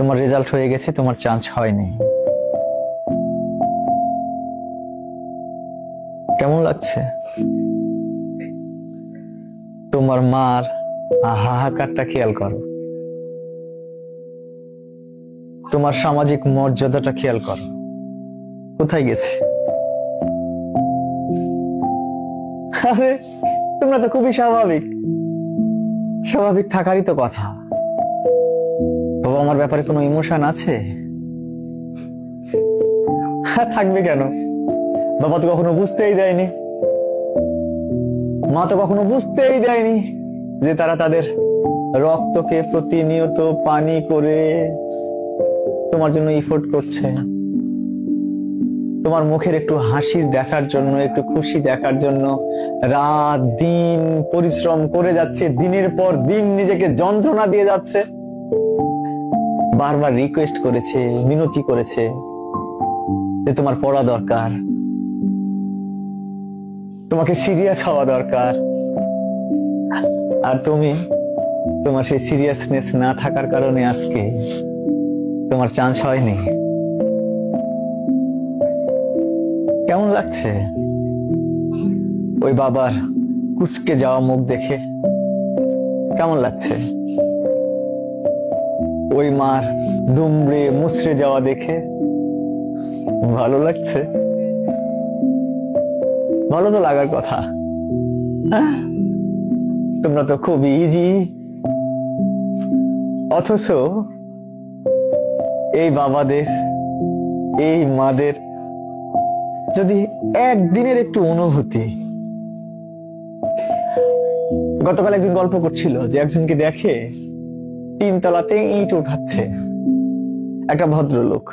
তোমার রেজাল্ট হয়ে গেছে, তোমার চান্স হয়নি। কেমন লাগছে? তোমার মার হাহাকারটা খেয়াল করো, তোমার সামাজিক মর্যাদাটা খেয়াল করো, কোথায় গেছে? আরে তোমরা তো খুবই স্বাভাবিক, স্বাভাবিক থাকারই তো কথা। বাবা আমার ব্যাপারে কোনো ইমোশন আছে? থাকবে কেন? বাবা তো কখনো বুঝতেই দেয়নি, মা তো কখনো বুঝতেই দেয়নি যে তারা তাদের রক্তকে প্রতিনিয়ত পানি করে তোমার জন্য ইফোর্ট করছে, তোমার মুখের একটু হাসির দেখার জন্য, একটু খুশি দেখার জন্য রাত দিন পরিশ্রম করে যাচ্ছে, দিনের পর দিন নিজেকে যন্ত্রণা দিয়ে যাচ্ছে। বারবার রিকোয়েস্ট করেছে, মিনতি করেছে যে তোমার পড়া দরকার, তোমাকে সিরিয়াস হওয়া দরকার। আর তুমি তোমার সেই সিরিয়াসনেস না থাকার কারণে আজকে তোমার চান্স হয়নি। কেমন লাগছে ওই বাবার কুঁচকে যাওয়া মুখ দেখে? কেমন লাগছে ওই মার দুমড়ে মুচড়ে যাওয়া দেখে? ভালো লাগছে? ভালো তো লাগার কথা। তোমরা তো খুব ইজি, অথচ এই বাবাদের, এই মাদের যদি একদিনের একটু অনুভূতি। গতকাল একজন গল্প করছিল যে একজনকে দেখে 3 তলাতে ইট উঠাচ্ছে একটা ভদ্রলোক,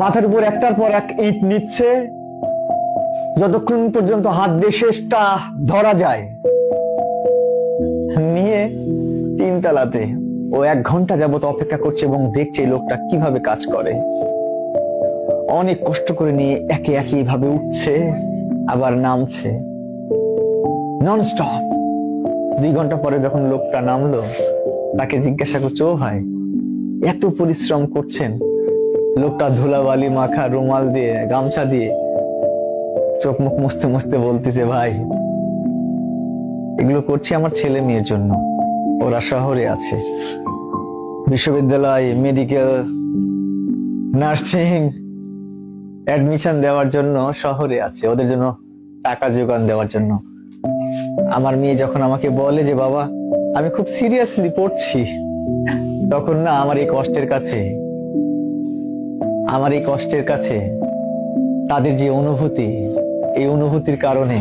মাথার উপর একটার পর এক ইট নিচ্ছে, যতক্ষণ পর্যন্ত হাত দিয়ে শেষটা ধরা যায়, নিয়ে 3 তলাতে ও 1 ঘন্টা যাবত অপেক্ষা করছে এবং দেখছে এই লোকটা কিভাবে কাজ করে। অনেক কষ্ট করে নিয়ে একে একে এইভাবে উঠছে আবার নামছে নন স্টপ। 2 ঘন্টা পরে যখন লোকটা নামলো, তাকে জিজ্ঞাসা করছে, ও ভাই এত পরিশ্রম করছেন? লোকটা ধুলাবালি মাখা রুমাল দিয়ে, গামছা দিয়ে চোখ মুখ মুছতে মুছতে বলতেছে, ভাই এগুলো করছি আমার ছেলে মেয়ের জন্য, ওরা শহরে আছে, বিশ্ববিদ্যালয়, মেডিকেল, নার্সিং অ্যাডমিশন দেওয়ার জন্য শহরে আছে, ওদের জন্য টাকা জোগান দেওয়ার জন্য। আমার মেয়ে যখন আমাকে বলে যে বাবা আমি খুব সিরিয়াসলি পড়ছি, তখন না আমার এই কষ্টের কাছে তাদের যে অনুভূতি, এই অনুভূতির কারণে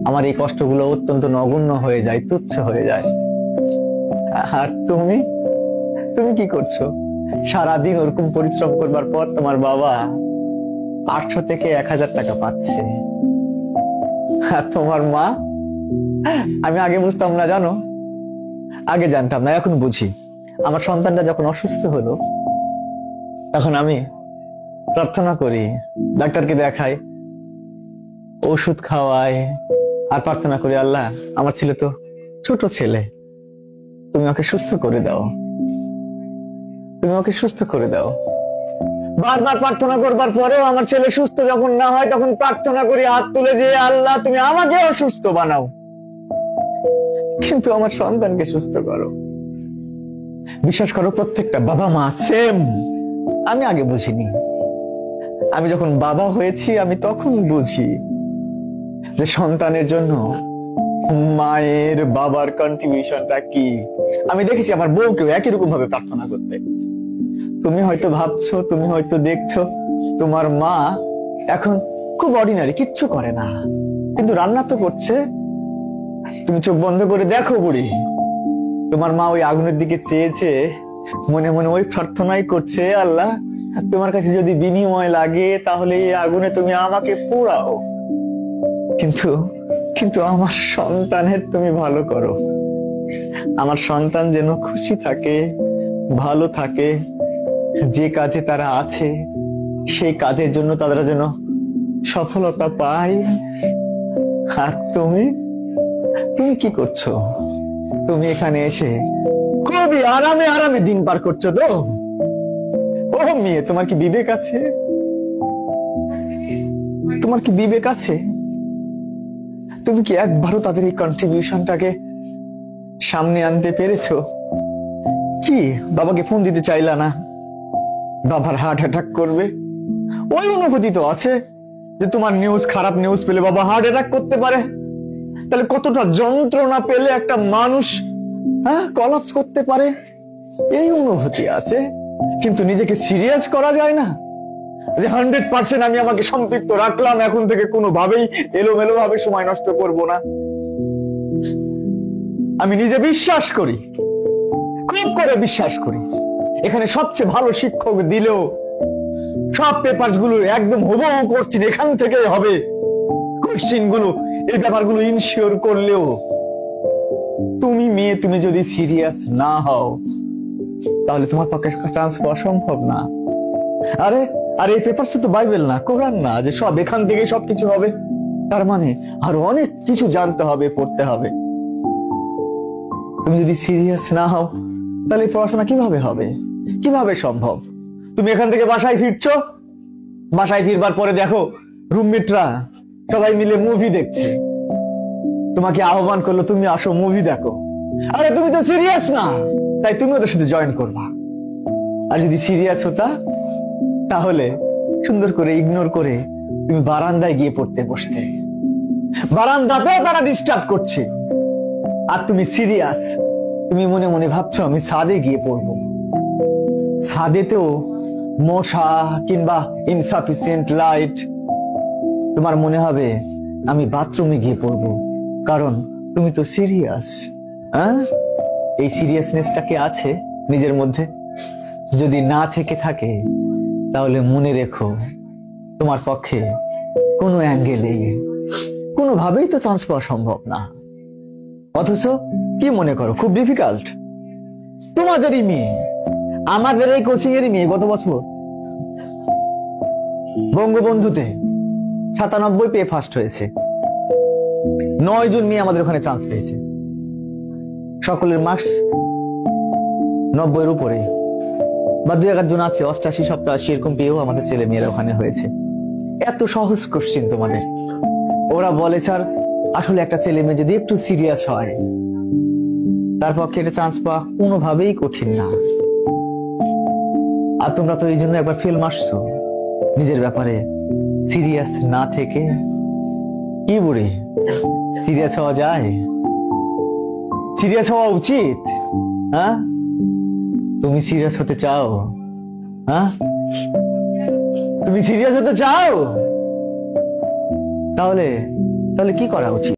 আমার এই কষ্টগুলো অত্যন্ত নগণ্য হয়ে যায়, তুচ্ছ হয়ে যায়। আর তুমি কি করছো? সারাদিন ওরকম পরিশ্রম করবার পর তোমার বাবা 800 থেকে 1000 টাকা পাচ্ছে, আর তোমার মা, আমি আগে বুঝতাম না জানো, আগে জানতাম না, এখন বুঝি। আমার সন্তানটা যখন অসুস্থ হলো, তখন আমি প্রার্থনা করি, ডাক্তারকে দেখাই, ওষুধ খাওয়াই, আর প্রার্থনা করি, আল্লাহ আমার ছেলে তো ছোট ছেলে, তুমি ওকে সুস্থ করে দাও, তুমি ওকে সুস্থ করে দাও। বারবার প্রার্থনা করবার পরেও আমার ছেলে সুস্থ যখন না হয়, তখন প্রার্থনা করি হাত তুলে যে আল্লাহ তুমি আমাকে অসুস্থ বানাও, কিন্তু আমার সন্তানকে সুস্থ করো। বিশ্বাস করো, প্রত্যেকটা বাবা মা সেম। আমি আগে বুঝিনি, আমি যখন বাবা হয়েছি আমি তখন বুঝি যে সন্তানের জন্য মায়ের, বাবার কন্ট্রিবিউশনটা কি। আমি দেখেছি আমার বউকেও একই রকম ভাবে প্রার্থনা করতে। তুমি হয়তো ভাবছো, তুমি হয়তো দেখছো তোমার মা এখন খুব অর্ডিনারি, কিচ্ছু করে না, কিন্তু রান্না তো করছে। তুমি চোখ বন্ধ করে দেখো বুড়ি, তোমার মা ওই আগুনের দিকে চেয়েছে, মনে মনে ওই প্রার্থনাই করছে, আল্লাহ তোমার কাছে যদি বিনিময় লাগে তাহলে এই আগুনে তুমি আমাকে পোড়াও, কিন্তু আমার সন্তানের তুমি ভালো করো, আমার সন্তান যেন খুশি থাকে, ভালো থাকে, যে কাজে তারা আছে সেই কাজের জন্য তারা যেন সফলতা পায়। আর তুমি কি করছো? তুমি এখানে এসে খুবই আরামে আরামে দিন পার করছো তো। ও মেয়ে, তোমার কি বিবেক আছে? তোমার কি বিবেক আছে? তুমি কি একবারও তাদের এই কন্ট্রিবিউশনটাকে সামনে আনতে পেরেছো? কি বাবাকে ফোন দিতে চাইলা না? বাবার হার্ট অ্যাটাক করবে, ওই অনুভূতি তো আছে যে তোমার নিউজ, খারাপ নিউজ পেলে বাবা হার্ট অ্যাটাক করতে পারে। তাহলে কতটা যন্ত্রণা পেলে একটা মানুষ কলাপস করতে পারে, এই অনুভূতি আছে। কিন্তু নিজেকে সিরিয়াস করা যায় না যে 100% আমি আমাকে সম্পৃক্ত রাখলাম, এখন থেকে কোনোভাবেই এলোমেলো ভাবে সময় নষ্ট করব না। আমি নিজে বিশ্বাস করি, খুব করে বিশ্বাস করি, এখানে সবচেয়ে ভালো শিক্ষক দিলেও সব পেপারস গুলো একদম হুবহু করছি এখান থেকে হবে, কোশ্চেন গুলো, এই ব্যাপারগুলো ইনশিওর করলেও তুমি মেয়ে, তুমি যদি সিরিয়াস না হও তাহলে তোমার পক্ষে চান্স পাওয়া সম্ভব না। আরে আর এই পেপারস তো বাইবেল না, কোরআন না যে সব এখান থেকে সবকিছু হবে। তার মানে আরো অনেক কিছু জানতে হবে, পড়তে হবে। তুমি যদি সিরিয়াস না হও তাহলে পড়াশোনা কিভাবে হবে, কিভাবে সম্ভব? তুমি এখান থেকে বাসায় ফিরছো, বাসায় ফিরবার পরে দেখো রুমমেটরা সবাই মিলে মুভি দেখছে, তোমাকে আহ্বান করলো তুমি আসো মুভি দেখো। আরে তুমি তো সিরিয়াস না, তাই তুমি ওদের সাথে জয়েন করবা। আর যদি সিরিয়াস হতা তাহলে সুন্দর করে ইগনোর করে তুমি বারান্দায় গিয়ে পড়তে বসতে। বারান্দাতেও তারা ডিস্টার্ব করছে আর তুমি সিরিয়াস, তুমি মনে মনে ভাবছো আমি ছাদে গিয়ে পড়বো। ছাদেতেও মশা কিংবা ইনসাফিসিয়েন্ট লাইট, তোমার মনে হবে আমি বাথরুমে গিয়ে পড়বো, কারণ তুমি তো সিরিয়াস। এই সিরিয়াসনেসটাকে আছে নিজের মধ্যে, যদি না থেকে থাকে তাহলে মনে রেখো তোমার পক্ষে কোনো অ্যাঙ্গেলে কোনোভাবেই তো চান্স পাওয়া সম্ভব না। অথচ কি মনে করো খুব ডিফিকাল্ট? তোমাদেরই মেয়ে, আমাদের এই কোচিং এরই মেয়ে গত বছর বঙ্গবন্ধুতে 97 পেয়ে ফার্স্ট হয়েছে। 9 জন মেয়ে আমাদের ওখানে চান্স পেয়েছে, সকলের মার্কস 90-এর উপরে, বা 2-1 জন আছে 88, 87 এরকম পেয়েও আমাদের ছেলে মেয়েরা ওখানে হয়েছে। এত সহজ কোশ্চেন তোমাদের। ওরা বলে স্যার আসলে একটা ছেলে মেয়ে যদি একটু সিরিয়াস হয় তার পক্ষে এটা চান্স পাওয়া কোনোভাবেই কঠিন না। আর তোমরা তো এই জন্য একবার ফেল মারছো নিজের ব্যাপারে সিরিয়াস না থেকে। কি বুড়ি, সিরিয়াস হওয়া যায়? সিরিয়াস হওয়া উচিত। তুমি সিরিয়াস হতে চাও? তুমি সিরিয়াস হতে চাও? তাহলে কি করা উচিত?